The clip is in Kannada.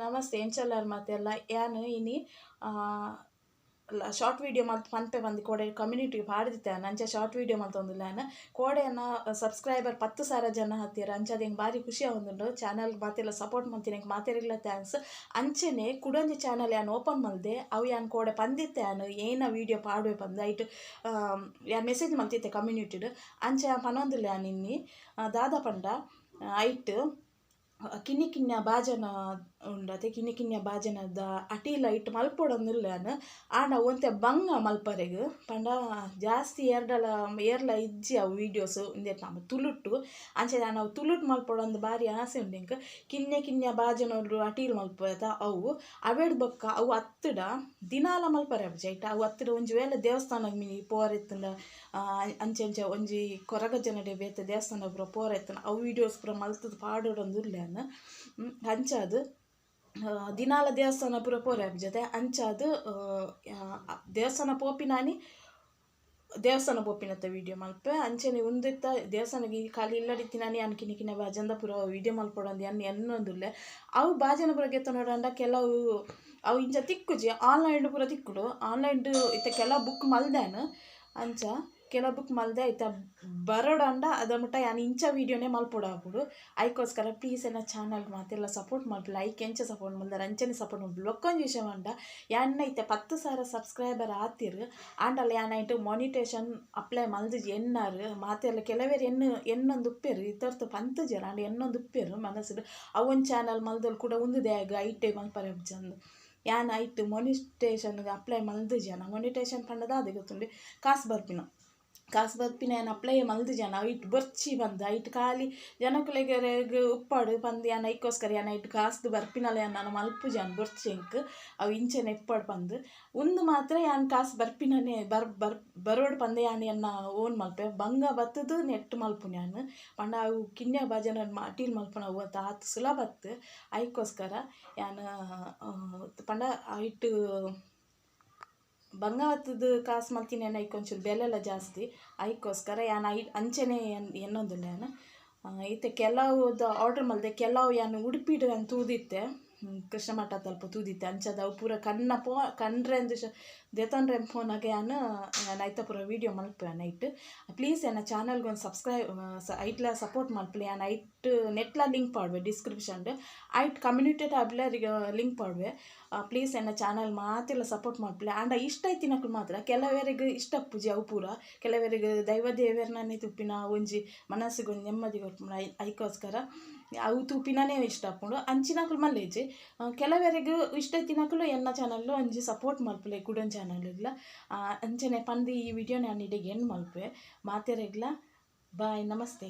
ನಮಸ್ತೆ ಎಂಚಲ್ಲಾರ ಮಾತೆಲ್ಲ ಯಾನು ಇನಿ ಶಾರ್ಟ್ ವೀಡಿಯೋ ಮಲ್ತು ಪನ್ಪೆ ಬಂದು ಕೋಡೆ ಕಮ್ಯುನಿಟಿಗೆ ಪಾಡ್ದಿತ್ತೆ ಅಂಚೆ ಶಾರ್ಟ್ ವೀಡಿಯೋ ಮಲ್ತೊಂದಿಲ್ಲ ನಾನು ಕೋಡೆಯನ್ನ ಸಬ್ಸ್ಕ್ರೈಬರ್ 10,000 ಜನ ಹತ್ತಿರ ಅಂಚದು ಹೆಂಗೆ ಭಾರಿ ಖುಷಿ ಆಗುಂಡು ಚಾನಲ್ ಮಾತೆಲ್ಲ ಸಪೋರ್ಟ್ ಮಾಡ್ತೀನಿ ಹೆಂಗೆ ಮಾತೆಲ್ಲ ಥ್ಯಾಂಕ್ಸ್ ಅಂಚೆನೆ ಕುಡೊಂಜಿ ಚಾನಲ್ ಯಾನು ಓಪನ್ ಮಲ್ದೆ ಅವು ಯಾನು ಕೋಡೆ ಪಂದಿತ್ತೆ ಯಾನು ಏನ ವೀಡಿಯೋ ಪಾಡುವೆ ಬಂದು ಐಟು ಯಾನು ಮೆಸೇಜ್ ಮಲ್ತಿತ್ತೆ ಕಮ್ಯುನಿಟಿಡ್ ಅಂಚೆ ಪನೊಂದಿಲ್ಲ ಯಾನು ಇನ್ನಿ ದಾದ ಪಂಡ ಐಟ್ ಕಿನ್ನಿ ಕಿನ್ಯ ಭಾಜನ ಉಂಡತೆ ಕಿನ್ನಿ ಕಿನ್ಯ ಭಾಜನದ ಅಟಿಲ ಇಟ್ಟು ಮಲ್ಪೊಡೊಂದಿಲ್ಲ ನಾನು ಆಂಡ ಒಂತೆ ಬಂಗ ಮಲ್ಪರೆಗ್ ಪಂಡ ಜಾಸ್ತಿ ಏರ್ಲ ಇಜ್ಜಿ ಅವು ವೀಡಿಯೋಸ್ ಇಂದೆ ನಮ್ಮ ತುಳುಟ್ಟು ಅಂಚೆ ನಾನು ಅವು ತುಳುಟ್ ಮಲ್ಪೊಡೊಂದು ಭಾರಿ ಆಸೆ ಉಂಡು ಇಂಕ ಕಿನ್ಯ ಭಾಜನರು ಅಟಿಲ್ ಮಲ್ಪದ ಅವು ಅವೇಡ್ ಬೊಕ್ಕ ಅವು ಹತ್ತಿಡ ದಿನಾಲ ಮಲ್ಪರೆ ಅಬ್ಜೈಟ್ ಅವು ಹತ್ತಿಡ ಒಂಜಿ ವೇಳೆ ದೇವಸ್ಥಾನಕ್ಕೆ ಮಿನಿ ಪೋರೆತ್ತಂಡ ಅಂಚೆ ಅಂಚೆ ಒಂಜಿ ಕೊರಗಜ್ಜ ನಡೆ ಬೇತೆ ದೇವಸ್ಥಾನ ಪೂರ ಪೋರೆತ್ತನ ಅವು ವೀಡಿಯೋಸ್ ಪೂರ ಮಲ್ತದ ಪಾಡೋಡೊಂದು ಅಂಚಾದು ದಿನಾಲ ದೇವಸ್ಥಾನ ಪೂರ ಪೋರೆ ಜೊತೆ ಅಂಚಾದು ದೇವಸ್ಥಾನ ಪೋಪಿನಾನಿ ದೇವಸ್ಥಾನ ಪೋಪಿನತ್ತ ವೀಡಿಯೋ ಮಲ್ಪೆ ಅಂಚೆನೆ ಉಂದಿತ್ತ ದೇವಸ್ಥಾನಕ್ಕೆ ಖಾಲಿ ಇಲ್ಲಡಿತ್ತಿನಾನಿ ಅನ್ಕಿನಿಕಿನ ಭಾಜಂದ ಪೂರ ವೀಡಿಯೋ ಮಲ್ಪೊಡೊಂದು ಎನ್ನೊಂದುಲ್ಲೆ ಅವು ಭಾಜನ ಪೂರ ಗೆತ್ತ ನೋಡಂಡ ಕೆಲವು ಅವು ಇಂಚ ತಿಕ್ಕುಜಿ ಆನ್ಲೈನ್ ಪೂರ ತಿಕ್ಕುಡು ಆನ್ಲೈನ್ ಇತ್ತ ಕೆಲವು ಬುಕ್ ಮಲ್ದೇನು ಅಂಚ ಕೆಲವು ಬುಕ್ ಮಲ್ದೆ ಆಯ್ತಾ ಬರೋಡಂಡ ಅದ ಮುಟ್ಟ ಯಾನು ಇಂಚ ವೀಡಿಯೋನೇ ಮಲ್ಪೊಡ ಹಾಕುಡು ಅದಕ್ಕೋಸ್ಕರ ಪ್ಲೀಸ್ ಎನ್ನ ಚಾನಲ್ ಮಾತೆಲ್ಲ ಸಪೋರ್ಟ್ ಮಾಡ್ಬಿಲ್ಲ ಲೈಕ್ ಎಂಚ ಸಪೋರ್ಟ್ ಮಾಡಿದಾರೆ ಅಂಚನೆ ಸಪೋರ್ಟ್ ಮಾಡ್ಬಿಲ್ಲ ಒಕ್ಕೊಂದು ವಿಷಯ ಮಂಡ ಯಾನ ಐತೆ 10,000 ಸಬ್ಸ್ಕ್ರೈಬರ್ ಆತಿರು ಆಂಡಲ್ಲ ಯಾನಾಯ್ತು ಮಾನಿಟೇಷನ್ ಅಪ್ಲೈ ಮಲ್ದು ಎನ್ನಾರು ಮಾತೆಲ್ಲ ಕೆಲವೇರು ಎನ್ನೊಂದು ಉಪ್ಪೇರು ಇತ್ತರ್ತು ಪಂತು ಜನ ಅಂಡ್ ಎನ್ನೊಂದು ಉಪ್ಪೇರು ಮನಸ್ಸು ಅವೊಂದು ಚಾನಲ್ ಮಲ್ದಲ್ಲಿ ಕೂಡ ಉಂದಿದೆ ಆಗ ಐಟೆ ಮಲ್ಪರೆ ಚಂದ ಯಾನ್ ಐಟು ಮಾನಿಟೇಷನ್ಗೆ ಅಪ್ಲೈ ಮಲ್ದು ಜನ ಮಾನಿಟೇಷನ್ ಪಂಡದ ಅದು ಗೊತ್ತುಂಡು ಕಾಸು ಬರ್ಪಿನ ಏನು ಅಪ್ಲೈ ಮಲ್ದು ಜನ ಇಟ್ಟು ಬರ್ಚಿ ಬಂದು ಐಟ್ ಖಾಲಿ ಜನಕ್ಕುಲೆಗೆ ಉಪ್ಪಾಡು ಬಂದು ಯಾನ ಐಕ್ಕೋಸ್ಕರ ಯಾನ ಇಟ್ಟು ಕಾಸ್ದು ಬರ್ಪಿನಲ್ಲ ನಾನು ಮಲ್ಪು ಜನ ಬರ್ಚಿಂಕ್ ಅವು ಇಂಚೆನ ಇಪ್ಪಾಡು ಬಂದು ಒಂದು ಮಾತ್ರ ಯಾನ್ ಕಾಸು ಬರ್ಪಿನೇ ಬರೋಡು ಬಂದೆ ಯಾನು ಎನ್ನ ಓನ್ ಮಲ್ಪೆ ಬಂಗ ಬತ್ತದು ನೆಟ್ಟು ಮಲ್ಪು ನಾನು ಪಂಡ ಅವು ಕಿನ್ಯ ಭಾಜನ ಅಟೀಲ್ ಮಲ್ಪನ ಅವು ಅಂತ ಆತು ಸುಲಭತ್ತು ಅದಕ್ಕೋಸ್ಕರ ಯಾನು ಪಂಡ ಐಟು ಬಂಗಾವತ್ತದ ಕಾಸು ಮಲ್ತೀನಿ ಏನೋ ಒಂಚೂರು ಬೆಲೆ ಎಲ್ಲ ಜಾಸ್ತಿ ಅದಕ್ಕೋಸ್ಕರ ಯಾನು ಅಂಚೆನೆ ಎನ್ನೊಂದಿಲ್ಲ ಯಾನು ಈತೆ ಕೆಲವುದ ಆರ್ಡ್ರ್ ಮಲ್ದೆ ಕೆಲವು ಯಾನು ಉಡುಪಿಡು ನಾನು ತೂದಿತ್ತೆ ಕೃಷ್ಣ ಮಠ ತಲ್ಪ ತೂದಿತ್ತೆ ಅಂಚದ ಅವು ಪೂರ ಕಂಡ್ರೆ ಅಂದು ದೇತಂಡ್ರೆ ಫೋನಾಗೆ ನಾನು ಐತ ಪೂರ ವೀಡಿಯೋ ಮಲ್ಪೆ ನೈಟ್ ಪ್ಲೀಸ್ ಎನ್ನ ಚಾನಲ್ಗೆ ಒಂದು ಸಬ್ಸ್ಕ್ರೈಬ್ ಐಟ್ಲ ಸಪೋರ್ಟ್ ಮಲ್ಪಲೆ ನಾನು ಐಟ್ ನೆಟ್ಲ ಲಿಂಕ್ ಪಾಡುವೆ ಡಿಸ್ಕ್ರಿಪ್ಷನ್ ಐಟ್ ಕಮ್ಯುನಿಟಿ ಟ್ಯಾಬ್ಲರಿಗೆ ಲಿಂಕ್ ಪಾಡುವೆ ಪ್ಲೀಸ್ ಎನ್ನ ಚಾನಲ್ ಮಾತೆಲ್ಲ ಸಪೋರ್ಟ್ ಮಲ್ಪಲೆ ಆಂಡ ಇಷ್ಟ ಐತಿನಕ್ಲು ಮಾತ್ರ ಕೆಲವರಿಗೆ ಇಷ್ಟ ಪೂಜೆ ಅವು ಪೂರ ಕೆಲವರಿಗೆ ದೈವ ದೇವರನ್ನೇ ತುಪ್ಪಿನ ಒಂಜಿ ಮನಸ್ಸಿಗೆ ಒಂದು ನೆಮ್ಮದಿ ಕೊಟ್ಟು ಅದಕ್ಕೋಸ್ಕರ ಅವು ತೂಪಿನೇ ಇಷ್ಟ ಹಾಕೊಂಡು ಅಂಚಿನಕ್ಲು ಮಲ್ಲೇಜಿ ಕೆಲವರಿಗೆ ಇಷ್ಟ ತಿನ್ನಕಲು ಎನ್ನ ಚಾನಲ್ಲು ಒಂಜಿ ಸಪೋರ್ಟ್ ಮಲ್ಪಲೆ ಕುಡೊಂದು ಚಾನಲ್ ಇಲ್ಲ ಅಂಚನೆ ಪಂದು ಈ ವಿಡಿಯೋ ನಾನು ಇಡೆಗೆ ಏನು ಮಲ್ಪೆ ಮಾತೆರೆಗ್ಲ ಬಾಯ್ ನಮಸ್ತೆ.